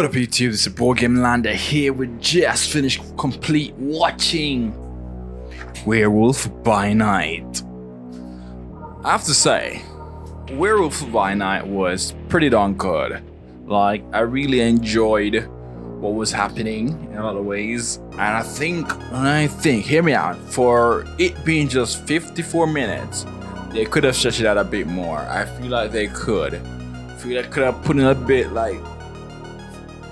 What up YouTube, this is your boy Gamelander here. We just finished complete watching Werewolf by Night. I have to say, Werewolf by Night was pretty darn good. Like, I really enjoyed what was happening in a lot of ways. And I think, hear me out, for it being just 54 minutes, they could have stretched it out a bit more. I feel like they could. I feel like could have put in a bit like,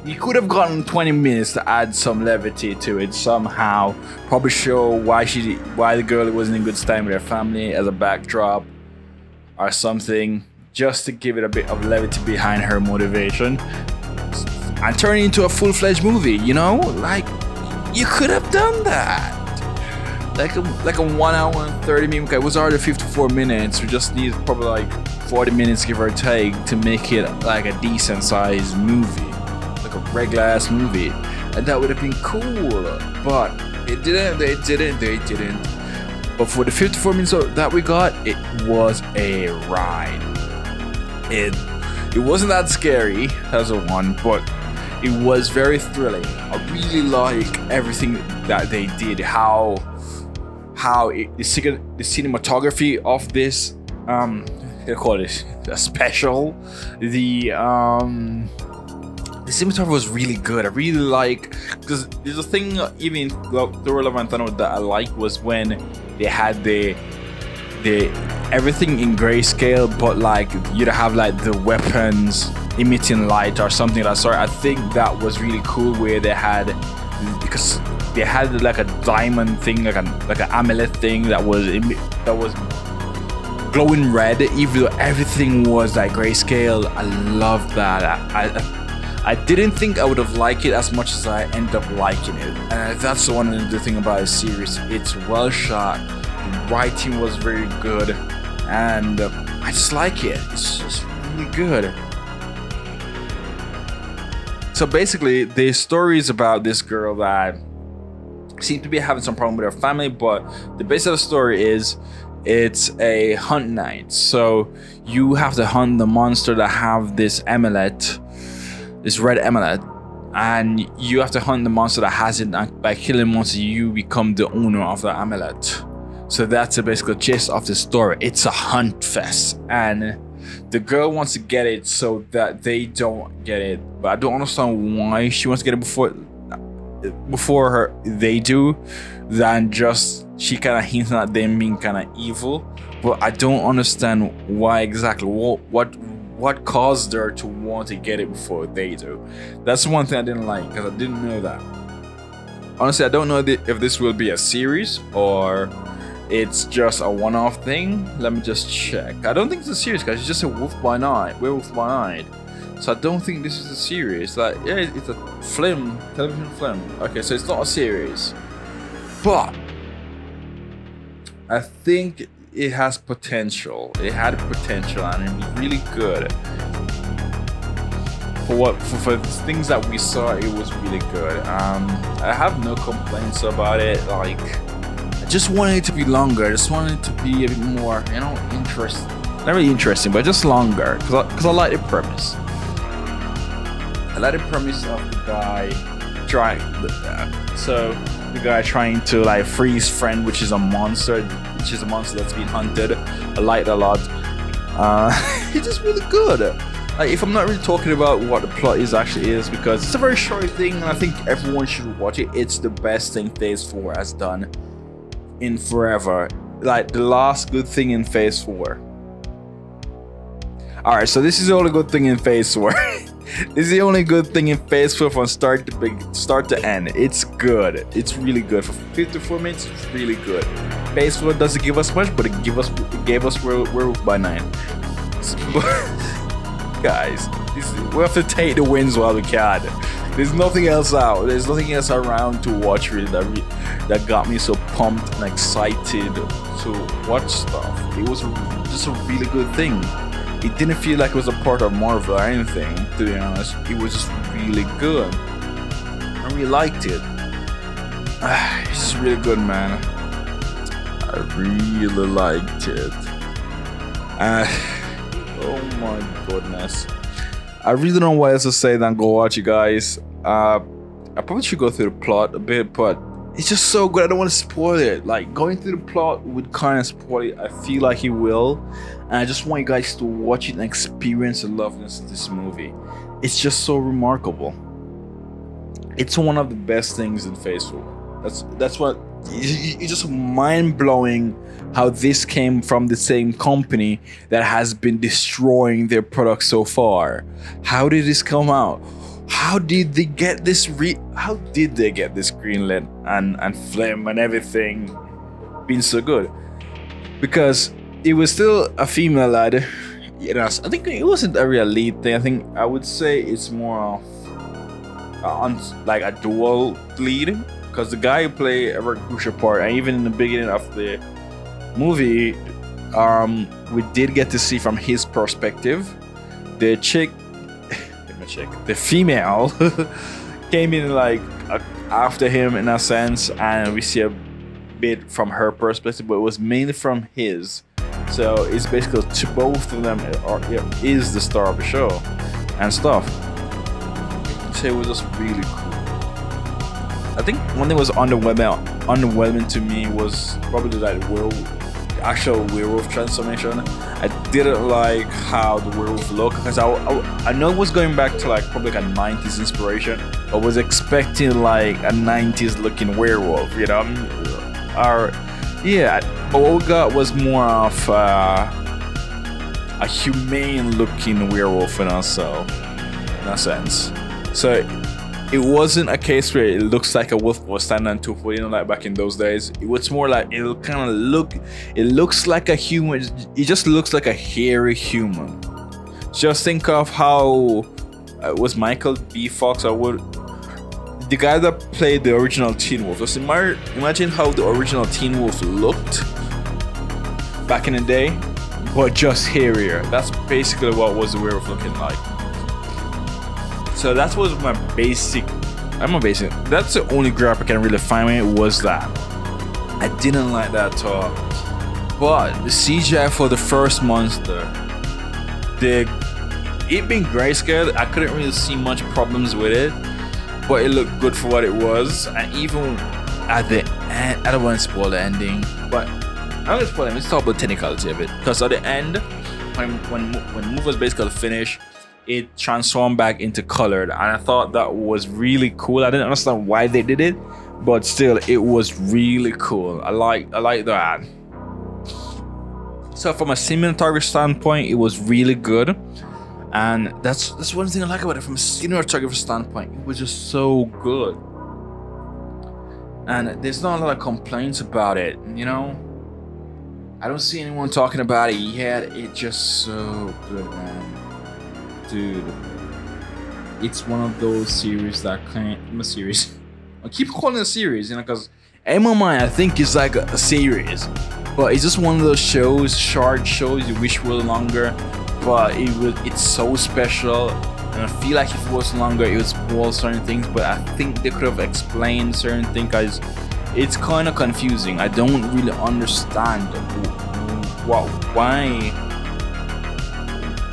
you could have gotten 20 minutes to add some levity to it somehow. Probably show why the girl wasn't in good time with her family as a backdrop or something, just to give it a bit of levity behind her motivation and turn it into a full-fledged movie, you know? Like, you could have done that. Like a 1 hour and 30 minute, it was already 54 minutes. We just need probably like 40 minutes give or take to make it like a decent sized movie. Like a regular ass movie, and that would have been cool, but it didn't. They didn't. But for the 54 minutes that we got, it was a ride. It wasn't that scary as a one, but it was very thrilling. I really like everything that they did. How the cinematography of this they call it a special. The cinematography was really good. I really like, because there's a thing, even the relevant thing that I liked was when they had the everything in grayscale, but like you'd have like the weapons emitting light or something of that sort. I think that was really cool where they had, because they had like a diamond thing, like an amulet thing that was glowing red, even though everything was like grayscale. I loved that. I didn't think I would have liked it as much as I end up liking it. And that's the one of the thing about the series. It's well shot, the writing was very good, and I just like it. It's just really good. So basically, the story is about this girl that seems to be having some problem with her family, but the base of the story is it's a hunt night. So you have to hunt the monster that have this amulet, this red amulet, and you have to hunt the monster that has it, and by killing monster you become the owner of the amulet. So that's the basic gist of the story. It's a hunt fest, and the girl wants to get it so that they don't get it, but I don't understand why she wants to get it before they do, than just she kind of hints at them being kind of evil. But I don't understand why exactly, what caused her to want to get it before they do. That's one thing I didn't like, because I didn't know that. Honestly, I don't know if this will be a series or it's just a one-off thing. Let me just check. I don't think it's a series, because it's just a Werewolf by Night. So I don't think this is a series. Like, yeah, it's a television film. Okay, so it's not a series, but I think it has potential. It had potential, and it was really good. For the things that we saw, it was really good. I have no complaints about it. Like, I just wanted it to be longer. I just wanted it to be a bit more, you know, interesting. Not really interesting, but just longer. Because I like the premise. I like the premise of the guy trying. So the guy trying to like free his friend, which is a monster that's being hunted. I like that a lot. It's just really good. Like, if I'm not really talking about what the plot actually is, because it's a very short thing, and I think everyone should watch it. It's the best thing Phase 4 has done in forever. Like, the last good thing in Phase 4. Alright, so this is the only good thing in Phase 4. This is the only good thing in Phase 4 from start to end. It's good. It's really good. For 54 minutes, it's really good. Phase 4 doesn't give us much, but it gave us Werewolf by Night. Guys, we have to take the wins while we can. There's nothing else out. There's nothing else around to watch really that got me so pumped and excited to watch stuff. It was just a really good thing. It didn't feel like it was a part of Marvel or anything, to be honest. It was just really good. I really liked it. It's just really good, man. I really liked it. Oh my goodness. I really don't know what else to say than go watch it, guys. I probably should go through the plot a bit, but it's just so good. I don't want to spoil it. Like, going through the plot would kind of spoil it. I feel like it will, and I just want you guys to watch it and experience the loveliness of this movie. It's just so remarkable. It's one of the best things in Phase 4. That's what. It's just mind-blowing how this came from the same company that has been destroying their product so far. How did this come out? How did they get this greenlit and film and everything being so good? Because it was still a female lad. You know, I think it wasn't a real lead thing. I think I would say it's more of like a dual lead. Because the guy who played a very crucial part, and even in the beginning of the movie, we did get to see from his perspective. The female came in like after him in a sense, and we see a bit from her perspective, but it was mainly from his. So it's basically to both of them is the star of the show and stuff. So it was just really cool. I think one thing was underwhelming to me was probably like the actual werewolf transformation. I didn't like how the werewolf looked, because I know it was going back to like probably like a 90s inspiration. I was expecting like a 90s looking werewolf, you know? But what we got was more of a humane looking werewolf in a sense. So it wasn't a case where it looks like a wolf was standing on two feet, you know, like back in those days. It was more like it looks like a human. It just looks like a hairy human. Just think of how was Michael B. Fox, the guy that played the original Teen Wolf. Just imagine how the original Teen Wolf looked back in the day, but just hairier. That's basically what was the werewolf looking like. So that was my basic. That's the only grab I can really find with it, was that. I didn't like that at all. But the CGI for the first monster, it being grayscale, I couldn't really see much problems with it. But it looked good for what it was. And even at the end, I don't want to spoil the ending, but I'm gonna spoil it. Let's talk about the technicality of it. Because at the end, when the movie was basically finished, it transformed back into colored, and I thought that was really cool. I didn't understand why they did it, but still, it was really cool. I like that. So from a cinematography standpoint, it was really good, and that's one thing I like about it. From a cinematography standpoint, it was just so good, and there's not a lot of complaints about it. You know, I don't see anyone talking about it yet. It's just so good, man. Dude, it's one of those series that I keep calling it a series, you know, because in my mind I think it's like a series, but it's just one of those short shows you wish were longer, but it's so special, and I feel like if it was longer it would spoil certain things, but I think they could have explained certain things, because it's kind of confusing. I don't really understand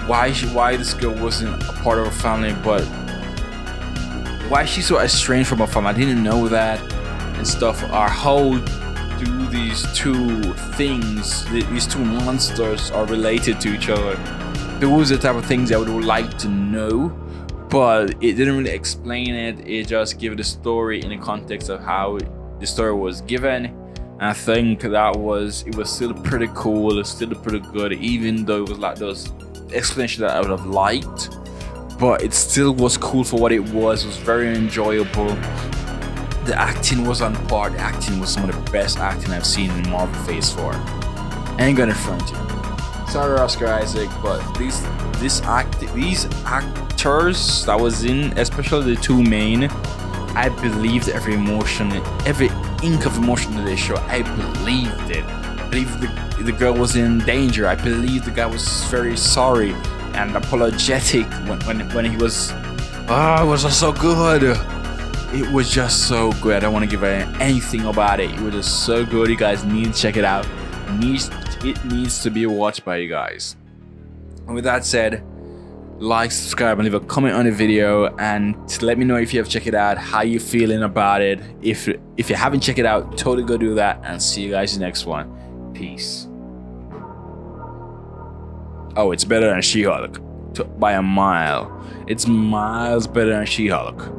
why this girl wasn't a part of her family, but why she's so estranged from her family. I didn't know that and stuff. Or how do these two things, these two monsters, are related to each other? Those are the type of things I would like to know, but it didn't really explain it. It just gave the story in the context of how the story was given. And I think it was still pretty cool. It's still pretty good, even though it was like those explanation that I would have liked, but it still was cool for what it was. It was very enjoyable. The acting was on par. The acting was some of the best acting I've seen in Marvel Phase 4. I ain't gonna front you. Sorry, Oscar Isaac, but these actors that was in, especially the two main, I believed every emotion, every ink of emotion that they show. I believed it. I believed the girl was in danger. I believe the guy was very sorry and apologetic when he was. It was just so good. It was just so good. I don't want to give anything about it. It was just so good. You guys need to check it out. It needs to be watched by you guys. And with that said, like, subscribe, and leave a comment on the video, and let me know if you have checked it out, how you feeling about it. If you haven't checked it out, totally go do that, and see you guys in the next one. Peace. Oh, it's better than She-Hulk by a mile. It's miles better than She-Hulk.